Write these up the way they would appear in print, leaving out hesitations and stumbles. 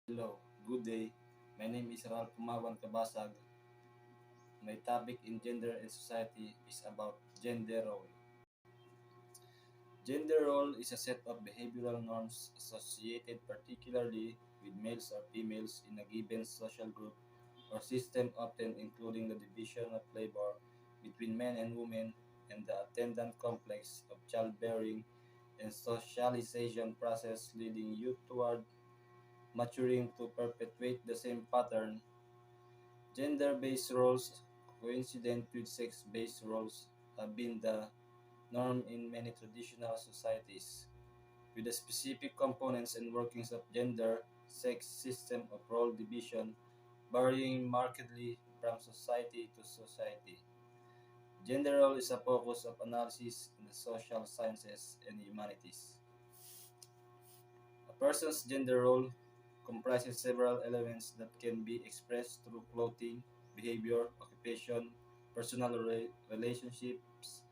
Hello, good day. My name is Cabasag. My topic in gender and society is about gender role. Gender role is a set of behavioral norms associated particularly with males or females in a given social group or system, often including the division of labor between men and women and the attendant complex of childbearing and socialization process leading youth toward maturing to perpetuate the same pattern. Gender-based roles, coincident with sex-based roles, have been the norm in many traditional societies, with the specific components and workings of gender, sex system of role division varying markedly from society to society. Gender role is a focus of analysis in the social sciences and humanities. A person's gender role comprises several elements that can be expressed through clothing, behavior, occupation, personal relationships,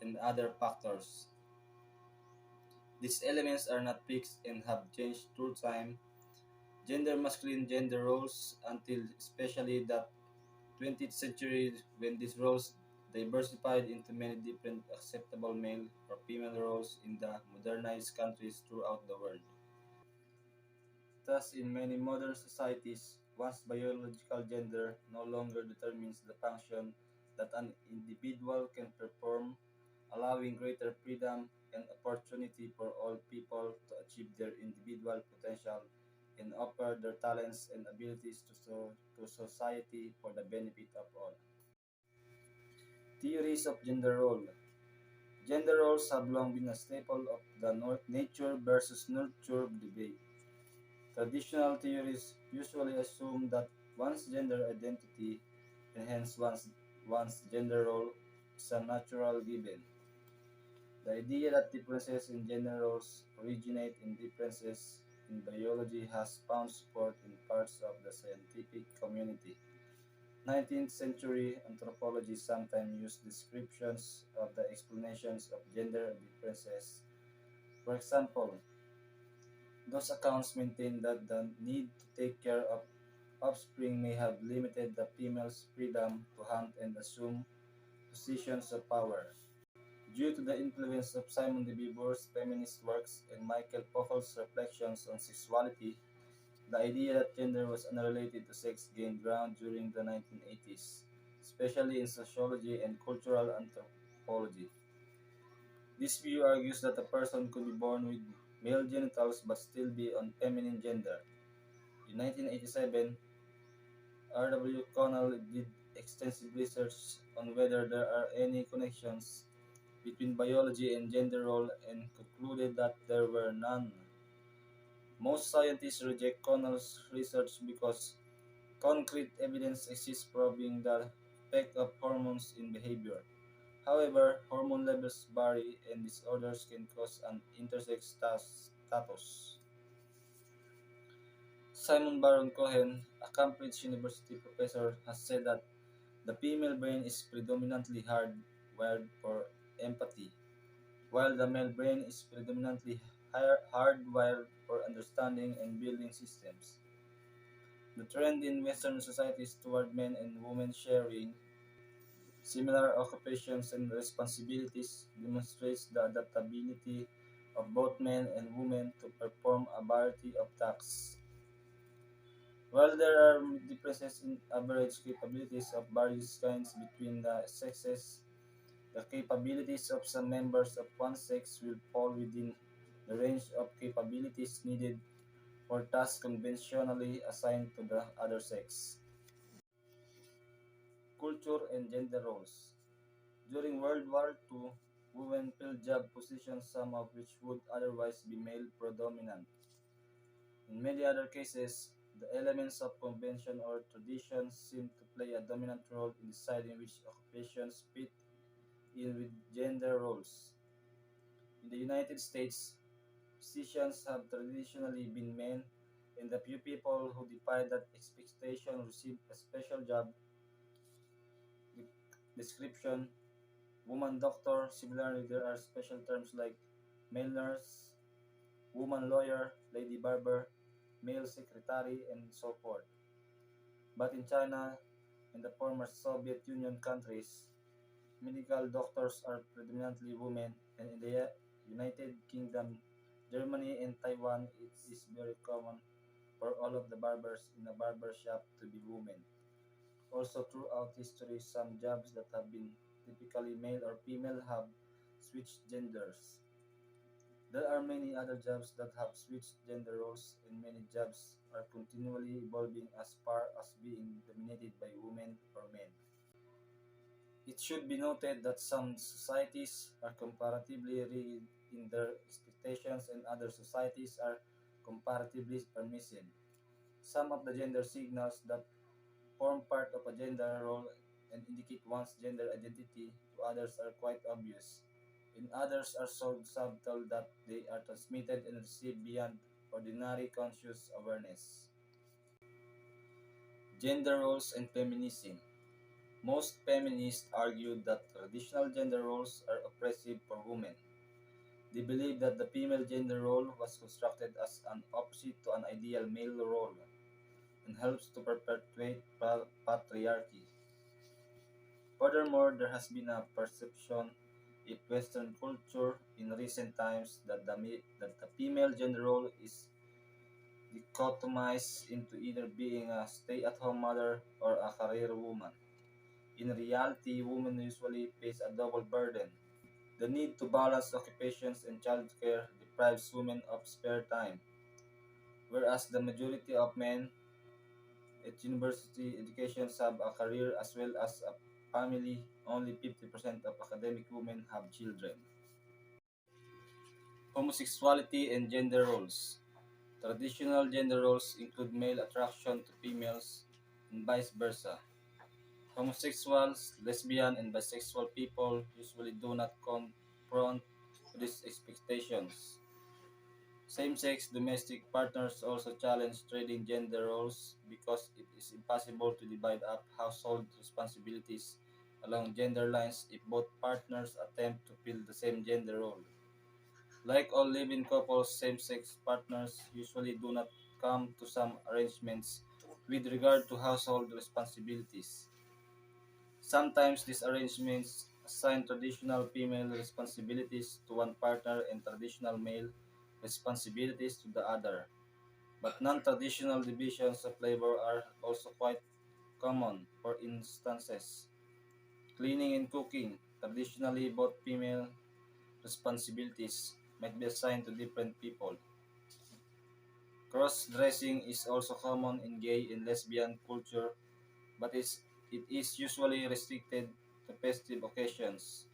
and other factors. These elements are not fixed and have changed through time. Gender masculine gender roles until especially the 20th century when these roles diversified into many different acceptable male or female roles in the modernized countries throughout the world. Thus, in many modern societies, one's biological gender no longer determines the function that an individual can perform, allowing greater freedom and opportunity for all people to achieve their individual potential and offer their talents and abilities to society for the benefit of all. Theories of gender role. Gender roles have long been a staple of the nature versus nurture debate. Traditional theories usually assume that one's gender identity and hence one's gender role is a natural given. The idea that differences in gender roles originate in differences in biology has found support in parts of the scientific community. 19th century anthropology sometimes used descriptions of the explanations of gender differences. For example, those accounts maintain that the need to take care of offspring may have limited the female's freedom to hunt and assume positions of power. Due to the influence of Simone de Beauvoir's feminist works and Michael Foucault's reflections on sexuality, the idea that gender was unrelated to sex gained ground during the 1980s, especially in sociology and cultural anthropology. This view argues that a person could be born with male genitals but still be on feminine gender. In 1987, R.W. Connell did extensive research on whether there are any connections between biology and gender role and concluded that there were none. Most scientists reject Connell's research because concrete evidence exists proving the effect of hormones in behavior. However, hormone levels vary and disorders can cause an intersex status. Simon Baron Cohen, a Cambridge University professor, has said that the female brain is predominantly hardwired for empathy, while the male brain is predominantly hardwired for understanding and building systems. The trend in Western societies toward men and women sharing similar occupations and responsibilities demonstrates the adaptability of both men and women to perform a variety of tasks. While there are differences in average capabilities of various kinds between the sexes, the capabilities of some members of one sex will fall within the range of capabilities needed for tasks conventionally assigned to the other sex. Culture and gender roles. During World War II, women filled job positions, some of which would otherwise be male predominant. In many other cases, the elements of convention or tradition seem to play a dominant role in deciding which occupations fit in with gender roles. In the United States, physicians have traditionally been men, and the few people who defy that expectation receive a special job description. Woman doctor, similarly, there are special terms like male nurse, woman lawyer, lady barber. male secretary, and so forth. But in China and the former Soviet Union countries, medical doctors are predominantly women, and in the United Kingdom, Germany, and Taiwan, it is very common for all of the barbers in a barber shop to be women. Also, throughout history, some jobs that have been typically male or female have switched genders. There are many other jobs that have switched gender roles, and many jobs are continually evolving as far as being dominated by women or men. It should be noted that some societies are comparatively rigid in their expectations and other societies are comparatively permissive. Some of the gender signals that form part of a gender role and indicate one's gender identity to others are quite obvious. In others are so subtle that they are transmitted and received beyond ordinary conscious awareness. Gender roles and feminism. Most feminists argue that traditional gender roles are oppressive for women. They believe that the female gender role was constructed as an opposite to an ideal male role and helps to perpetuate patriarchy. Furthermore, there has been a perception in Western culture in recent times that the female gender role is dichotomized into either being a stay-at-home mother or a career woman. In reality, women usually face a double burden. The need to balance occupations and childcare deprives women of spare time, whereas the majority of men at university educations have a career as well as a family. Only 50% of academic women have children. Homosexuality and gender roles. Traditional gender roles include male attraction to females and vice versa. Homosexuals, lesbian, and bisexual people usually do not confront these expectations. Same-sex domestic partners also challenge trading gender roles because it is impossible to divide up household responsibilities along gender lines if both partners attempt to fill the same gender role. Like all living couples, same-sex partners usually do not come to some arrangements with regard to household responsibilities. Sometimes these arrangements assign traditional female responsibilities to one partner and traditional male responsibilities to the other. But non-traditional divisions of labor are also quite common. For instances, cleaning and cooking, traditionally both female responsibilities, might be assigned to different people. Cross-dressing is also common in gay and lesbian culture, but it is usually restricted to festive occasions.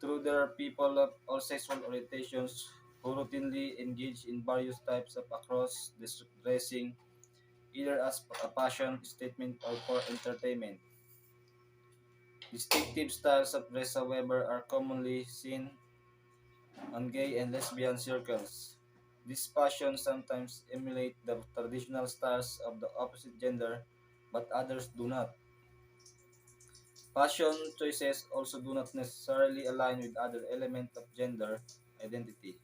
True, there are people of all sexual orientations who routinely engage in various types of cross-dressing, either as a passion statement or for entertainment. Distinctive styles of dress, however, are commonly seen on gay and lesbian circles. These passions sometimes emulate the traditional styles of the opposite gender, but others do not. Fashion choices also do not necessarily align with other elements of gender identity.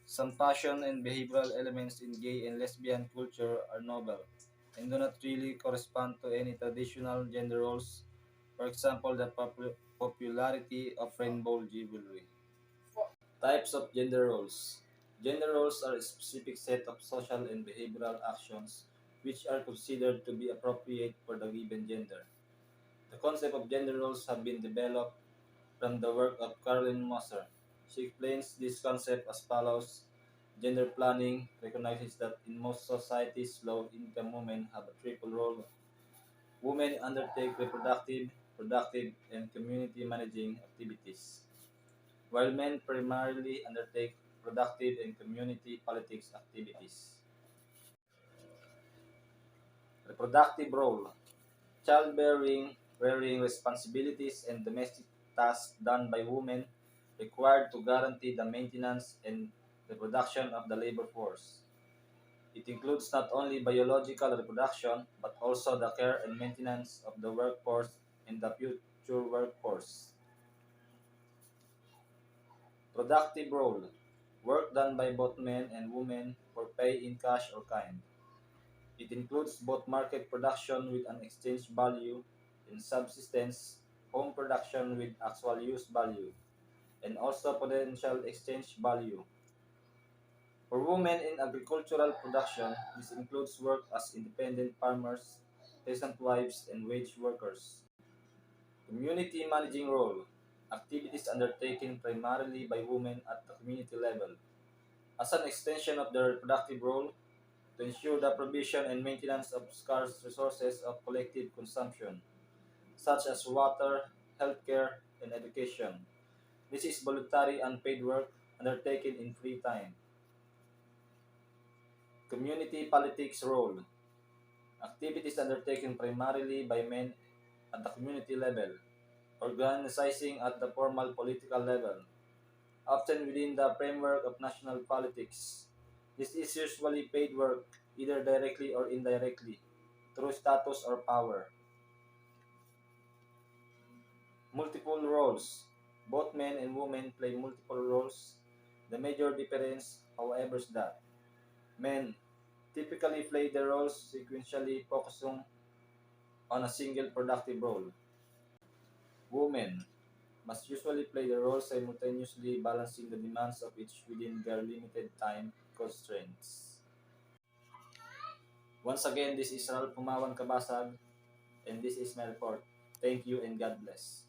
Some fashion and behavioral elements in gay and lesbian culture are novel and do not really correspond to any traditional gender roles. For example, the popularity of rainbow jewelry. Types of gender roles. Gender roles are a specific set of social and behavioral actions which are considered to be appropriate for the given gender. The concept of gender roles have been developed from the work of Caroline Moser. She explains this concept as follows. Gender planning recognizes that in most societies, low-income women have a triple role. Women undertake reproductive, productive, and community managing activities, while men primarily undertake productive and community politics activities. Reproductive role. Childbearing, rearing responsibilities, and domestic tasks done by women required to guarantee the maintenance and reproduction of the labor force. It includes not only biological reproduction, but also the care and maintenance of the workforce and the future workforce. Productive role. work done by both men and women for pay in cash or kind. It includes both market production with an exchange value and subsistence home production with actual use value, and also potential exchange value. For women in agricultural production, this includes work as independent farmers, peasant wives, and wage workers. Community managing role. Activities undertaken primarily by women at the community level. As an extension of their reproductive role, to ensure the provision and maintenance of scarce resources of collective consumption, such as water, healthcare, and education. This is voluntary unpaid work undertaken in free time. Community politics role. Activities undertaken primarily by men at the community level, organizing at the formal political level, often within the framework of national politics. This is usually paid work, either directly or indirectly, through status or power. Multiple roles. Both men and women play multiple roles. The major difference, however, is that men typically play their roles sequentially, focusing on a single productive role. Women must usually play the roles simultaneously, balancing the demands of each within their limited time constraints. Once again, this is Ralph Pumawan Cabasag, and this is my report. Thank you and God bless.